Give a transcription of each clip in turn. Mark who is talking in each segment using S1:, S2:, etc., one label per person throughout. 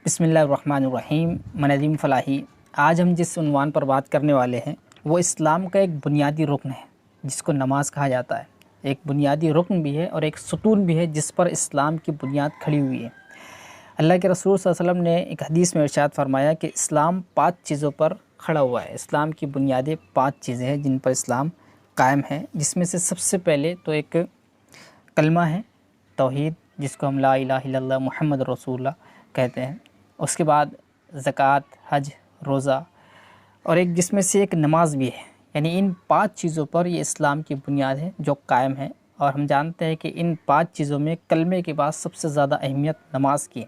S1: بسم اللہ الرحمن الرحیم۔ میں ندیم فلاحی۔ آج ہم جس عنوان پر بات کرنے والے ہیں وہ اسلام کا ایک بنیادی رکن ہے جس کو نماز کہا جاتا ہے۔ ایک بنیادی رکن بھی ہے اور ایک ستون بھی ہے جس پر اسلام کی بنیاد کھڑی ہوئی ہے۔ اللہ کے رسول صلی اللہ علیہ وسلم نے ایک حدیث میں ارشاد فرمایا کہ اسلام 5 چیزوں پر کھڑا ہوا ہے۔ اسلام کی بنیادیں 5 چیزیں ہیں جن پر اسلام قائم ہے، جس میں سے سب سے پہلے تو ایک کلمہ ہے، توحید، جس کو ہم لا الہ الا اللہ محمد رسول اللہ کہتے ہیں۔ اس کے بعد زکوٰۃ، حج، روزہ، اور ایک جس میں سے ایک نماز بھی ہے۔ یعنی ان 5 چیزوں پر یہ اسلام کی بنیاد ہے جو قائم ہے، اور ہم جانتے ہیں کہ ان 5 چیزوں میں کلمے کے بعد سب سے زیادہ اہمیت نماز کی ہے،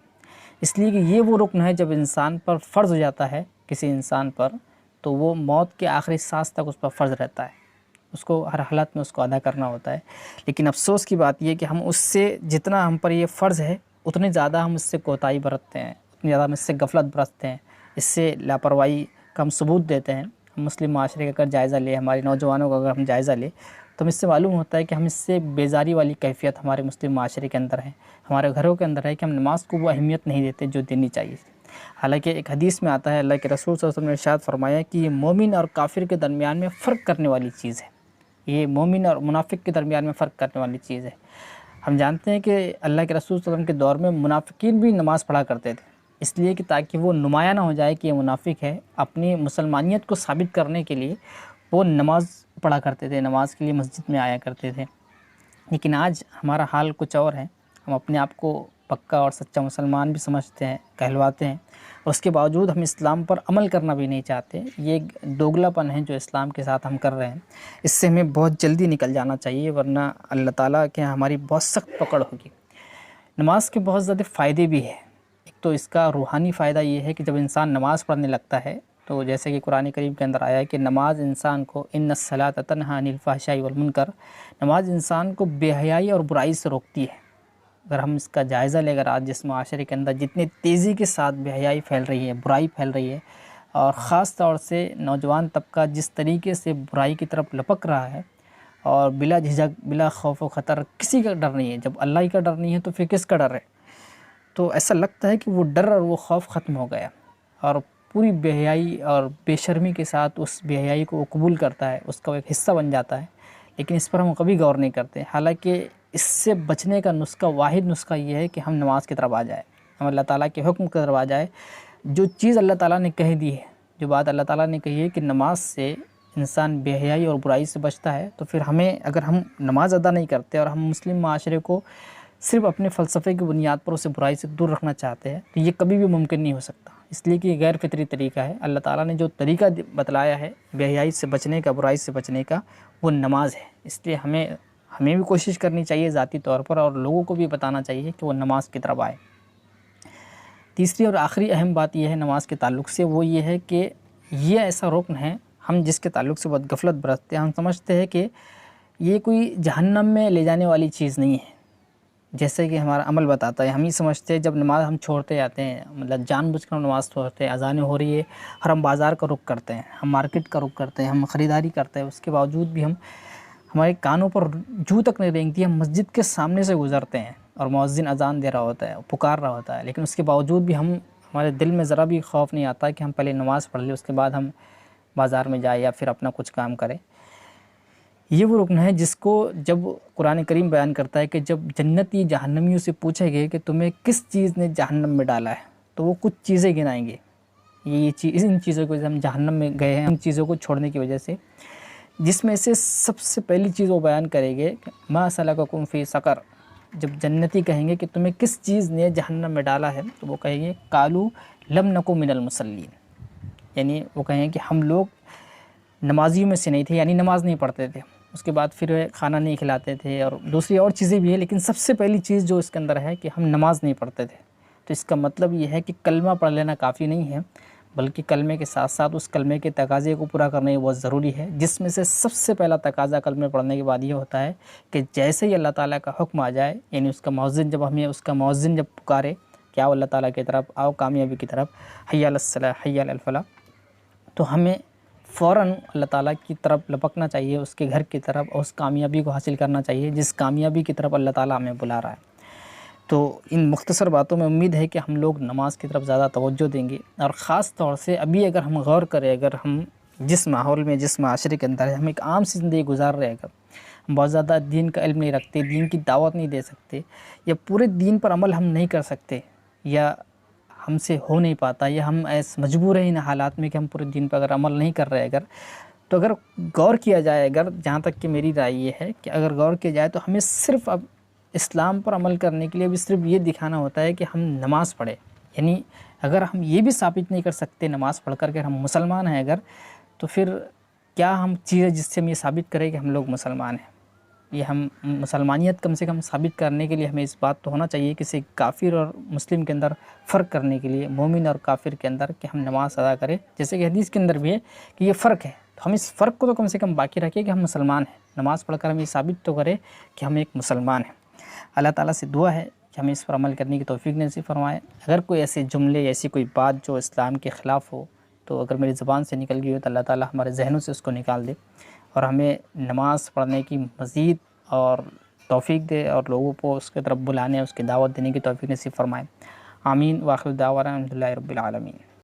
S1: اس لیے کہ یہ وہ رکن ہے جب انسان پر فرض ہو جاتا ہے، کسی انسان پر، تو وہ موت کے آخری سانس تک اس پر فرض رہتا ہے، اس کو ہر حالت میں اس کو ادا کرنا ہوتا ہے۔ لیکن افسوس کی بات یہ ہے کہ ہم اس سے جتنا ہم پر یہ فرض ہے اتنے زیادہ ہم اس سے کوتاہی برتتے ہیں، اتنی زیادہ ہم اس سے غفلت برتتے ہیں، اس سے لاپرواہی کا ہم ثبوت دیتے ہیں۔ ہم مسلم معاشرے کا اگر جائزہ لیں، ہمارے نوجوانوں کا اگر ہم جائزہ لیں تو ہم اس سے معلوم ہوتا ہے کہ ہم اس سے بیزاری والی کیفیت ہمارے مسلم معاشرے کے اندر ہے، ہمارے گھروں کے اندر ہے کہ ہم نماز کو وہ اہمیت نہیں دیتے جو دینی چاہیے۔ حالانکہ ایک حدیث میں آتا ہے، اللہ کے رسول صلی اللہ علیہ وسلم نے ارشاد فرمایا کہ یہ مومن اور کافر کے درمیان میں فرق کرنے والی چیز ہے، یہ مومن اور منافق کے درمیان میں فرق کرنے والی چیز ہے۔ ہم جانتے ہیں کہ اللہ کے رسول صلی اللہ علیہ وسلم کے دور میں منافقین بھی نماز پڑھا کرتے تھے، اس لیے کہ تاکہ وہ نمایاں نہ ہو جائے کہ یہ منافق ہے، اپنی مسلمانیت کو ثابت کرنے کے لیے وہ نماز پڑھا کرتے تھے، نماز کے لیے مسجد میں آیا کرتے تھے۔ لیکن آج ہمارا حال کچھ اور ہے، ہم اپنے آپ کو پکا اور سچا مسلمان بھی سمجھتے ہیں، کہلواتے ہیں، اور اس کے باوجود ہم اسلام پر عمل کرنا بھی نہیں چاہتے۔ یہ ایک دوگلا پن ہے جو اسلام کے ساتھ ہم کر رہے ہیں، اس سے ہمیں بہت جلدی نکل جانا چاہیے، ورنہ اللہ تعالیٰ کے ہماری بہت سخت پکڑ ہوگی۔ نماز کے بہت زیادہ فائدے بھی ہیں۔ ایک تو اس کا روحانی فائدہ یہ ہے کہ جب انسان نماز پڑھنے لگتا ہے تو جیسے کہ قرآن کریم کے اندر آیا ہے کہ نماز انسان کو ان الصلاۃ تنہی عن الفحشاء والمنکر، نماز انسان کو بے حیائی اور برائی سے روکتی ہے۔ اگر ہم اس کا جائزہ لے کر آج جس معاشرے کے اندر جتنی تیزی کے ساتھ بے حیائی پھیل رہی ہے، برائی پھیل رہی ہے، اور خاص طور سے نوجوان طبقہ جس طریقے سے برائی کی طرف لپک رہا ہے، اور بلا جھجک، بلا خوف و خطر، کسی کا ڈر نہیں ہے۔ جب اللہ ہی کا ڈر نہیں ہے تو پھر کس کا ڈر ہے؟ تو ایسا لگتا ہے کہ وہ ڈر اور وہ خوف ختم ہو گیا، اور پوری بے حیائی اور بے شرمی کے ساتھ اس بے حیائی کو وہ قبول کرتا ہے، اس کا وہ ایک حصہ بن جاتا ہے۔ لیکن اس پر ہم کبھی غور نہیں کرتے، حالانکہ اس سے بچنے کا نسخہ، واحد نسخہ یہ ہے کہ ہم نماز کی طرف آ جائیں، ہم اللہ تعالیٰ کے حکم کی طرف آ جائیں۔ جو چیز اللہ تعالیٰ نے کہہ دی ہے، جو بات اللہ تعالیٰ نے کہی ہے کہ نماز سے انسان بے حیائی اور برائی سے بچتا ہے، تو پھر ہمیں، اگر ہم نماز ادا نہیں کرتے اور ہم مسلم معاشرے کو صرف اپنے فلسفے کی بنیاد پر اسے برائی سے دور رکھنا چاہتے ہیں، تو یہ کبھی بھی ممکن نہیں ہو سکتا، اس لیے کہ یہ غیر فطری طریقہ ہے۔ اللہ تعالیٰ نے جو طریقہ بتلایا ہے بے حیائی سے بچنے کا، برائی سے بچنے کا، وہ نماز ہے۔ اس لیے ہمیں بھی کوشش کرنی چاہیے ذاتی طور پر، اور لوگوں کو بھی بتانا چاہیے کہ وہ نماز کی طرف آئے۔ تیسری اور آخری اہم بات یہ ہے نماز کے تعلق سے، وہ یہ ہے کہ یہ ایسا رکن ہے ہم جس کے تعلق سے بہت غفلت برتتے ہیں۔ ہم سمجھتے ہیں کہ یہ کوئی جہنم میں لے جانے والی چیز نہیں ہے، جیسے کہ ہمارا عمل بتاتا ہے۔ ہم یہ سمجھتے ہیں جب نماز ہم چھوڑتے جاتے ہیں، مطلب جان بوجھ کر نماز چھوڑتے ہیں، اذانیں ہو رہی ہے اور ہم بازار کا رخ کرتے ہیں، ہم مارکیٹ کا رخ کرتے ہیں، ہم خریداری کرتے ہیں، اس کے باوجود بھی ہمارے کانوں پر جوں تک نہیں رینگتی، ہم مسجد کے سامنے سے گزرتے ہیں اور مؤذن اذان دے رہا ہوتا ہے، پکار رہا ہوتا ہے، لیکن اس کے باوجود بھی ہمارے دل میں ذرا بھی خوف نہیں آتا کہ ہم پہلے نماز پڑھ لیں، اس کے بعد ہم بازار میں جائیں یا پھر اپنا کچھ کام کریں۔ یہ وہ رکن ہے جس کو جب قرآن کریم بیان کرتا ہے کہ جب جنتی جہنمیوں سے پوچھے گئے کہ تمہیں کس چیز نے جہنم میں ڈالا ہے، تو وہ کچھ چیزیں گنائیں گے، یہ چیز، ان چیزوں کو ہم جہنم میں گئے ہیں ان چیزوں کو چھوڑنے کی وجہ سے، جس میں سے سب سے پہلی چیز وہ بیان کریں گے ما سلککم فی سقر۔ جب جنتی کہیں گے کہ تمہیں کس چیز نے جہنم میں ڈالا ہے، تو وہ کہیں گے قالوا لم نک من المصلین، یعنی وہ کہیں کہ ہم لوگ نمازیوں میں سے نہیں تھے، یعنی نماز نہیں پڑھتے تھے۔ اس کے بعد پھر کھانا نہیں کھلاتے تھے، اور دوسری اور چیزیں بھی ہیں، لیکن سب سے پہلی چیز جو اس کے اندر ہے کہ ہم نماز نہیں پڑھتے تھے۔ تو اس کا مطلب یہ ہے کہ کلمہ پڑھ لینا کافی نہیں ہے، بلکہ کلمے کے ساتھ ساتھ اس کلمے کے تقاضے کو پورا کرنا یہ بہت ضروری ہے، جس میں سے سب سے پہلا تقاضا کلمے پڑھنے کے بعد یہ ہوتا ہے کہ جیسے ہی اللہ تعالیٰ کا حکم آ جائے، یعنی اس کا مؤذن جب پکارے کہ آؤ اللہ تعالیٰ کی طرف، آؤ کامیابی کی طرف، حی علی الصلاۃ، حی علی الفلاح، تو ہمیں فوراً اللہ تعالیٰ کی طرف لپکنا چاہیے، اس کے گھر کی طرف، اور اس کامیابی کو حاصل کرنا چاہیے جس کامیابی کی طرف اللہ تعالیٰ ہمیں بلا رہا ہے۔ تو ان مختصر باتوں میں امید ہے کہ ہم لوگ نماز کی طرف زیادہ توجہ دیں گے، اور خاص طور سے ابھی اگر ہم غور کریں، اگر ہم جس ماحول میں، جس معاشرے کے اندر ہم ایک عام سی زندگی گزار رہے، اگر ہم بہت زیادہ دین کا علم نہیں رکھتے، دین کی دعوت نہیں دے سکتے، یا پورے دین پر عمل ہم نہیں کر سکتے، یا ہم سے ہو نہیں پاتا، یا ہم ایسے مجبور ہیں ان حالات میں کہ ہم پورے دین پر اگر عمل نہیں کر رہے، تو اگر غور کیا جائے، اگر جہاں تک کہ میری رائے یہ ہے کہ اگر غور کیا جائے تو ہمیں صرف اب اسلام پر عمل کرنے کے لیے بھی صرف یہ دکھانا ہوتا ہے کہ ہم نماز پڑھیں، یعنی اگر ہم یہ بھی ثابت نہیں کر سکتے نماز پڑھ کر کے ہم مسلمان ہیں اگر، تو پھر کیا ہم چیز ہے جس سے ہم یہ ثابت کریں کہ ہم لوگ مسلمان ہیں؟ یہ ہم مسلمانیت کم سے کم ثابت کرنے کے لیے ہمیں اس بات تو ہونا چاہیے کسی کافر اور مسلم کے اندر فرق کرنے کے لیے، مومن اور کافر کے اندر، کہ ہم نماز ادا کریں، جیسے کہ حدیث کے اندر بھی ہے کہ یہ فرق ہے، تو ہم اس فرق کو تو کم سے کم باقی رکھیں کہ ہم مسلمان ہیں، نماز پڑھ کر ہم یہ ثابت تو کریں کہ ہم ایک مسلمان ہیں۔ اللہ تعالیٰ سے دعا ہے کہ ہمیں اس پر عمل کرنے کی توفیق نصیب فرمائے۔ اگر کوئی ایسے جملے، ایسی کوئی بات جو اسلام کے خلاف ہو، تو اگر میری زبان سے نکل گئی ہو تو اللہ تعالیٰ ہمارے ذہنوں سے اس کو نکال دے، اور ہمیں نماز پڑھنے کی مزید اور توفیق دے، اور لوگوں کو اس کی طرف بلانے، اس کی دعوت دینے کی توفیق نصیب فرمائے۔ آمین۔ وآخر دعوانا الحمد للہ رب العالمین۔